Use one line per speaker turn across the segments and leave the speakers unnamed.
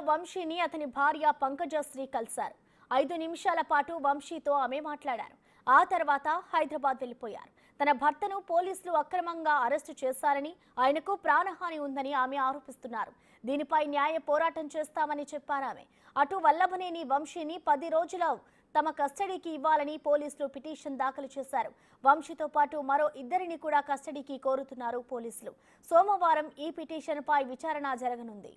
వంశీని అతని భార్య పంకజశ్రీ కలిశారు. 5 నిమిషాల పాటు వంశీతో ఆమె మాట్లాడారు. ఆ తర్వాత హైదరాబాద్ వెళ్లిపోయారు. తన భర్తను పోలీసులు అక్రమంగా అరెస్టు చేశారని, ఆయనకు ప్రాణహాని ఉందని ఆమె ఆరోపిస్తున్నారు. దీనిపై న్యాయ పోరాటం చేస్తామని చెప్పారామె. అటు వల్లభనేని వంశీని 10 రోజుల తమ కస్టడీకి ఇవ్వాలని పోలీసులు పిటిషన్ దాఖలు చేశారు. వంశీతో పాటు మరో 2 కూడా కస్టడీకి కోరుతున్నారు పోలీసులు. సోమవారం ఈ పిటిషన్పై విచారణ జరగనుంది.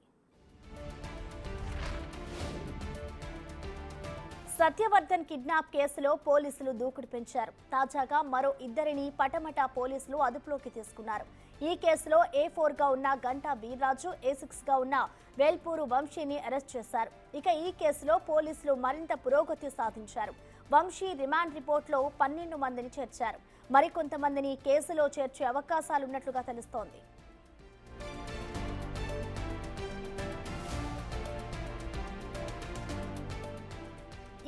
సత్యవర్ధన్ కిడ్నాప్ కేసులో పోలీసులు దూకుడు పెంచారు. తాజాగా మరో 2 పటమట పోలీసులు అదుపులోకి తీసుకున్నారు. ఈ కేసులో A4 గా ఉన్న గంటా వీర్రాజు, A6 గా ఉన్న వేల్పూరు వంశీని అరెస్ట్ చేశారు. ఇక ఈ కేసులో పోలీసులు మరింత పురోగతి సాధించారు. వంశీ రిమాండ్ రిపోర్ట్లో 12 మందిని చేర్చారు. మరికొంతమందిని కేసులో చేర్చే అవకాశాలున్నట్లుగా తెలుస్తోంది.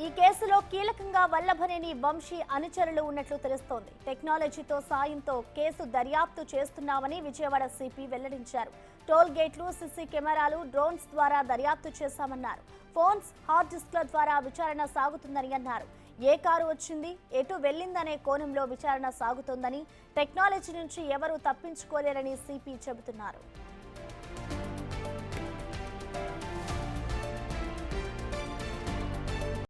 ఈ కేసులో కీలకంగా వల్లభనేని వంశీ అనుచరులు ఉన్నట్లు తెలుస్తోంది. టెక్నాలజీతో సాయంతో కేసు దర్యాప్తు చేస్తున్నామని విజయవాడ సిపి వెల్లడించారు. టోల్ గేట్లు, సీసీ కెమెరాలు, డ్రోన్స్ ద్వారా దర్యాప్తు చేశామన్నారు. ఫోన్స్, హార్డ్ డిస్క్ల ద్వారా విచారణ సాగుతుందని అన్నారు. ఏ కారు వచ్చింది, ఎటు వెళ్లిందనే కోణంలో విచారణ సాగుతోందని, టెక్నాలజీ నుంచి ఎవరూ తప్పించుకోలేరని సిపి చెబుతున్నారు.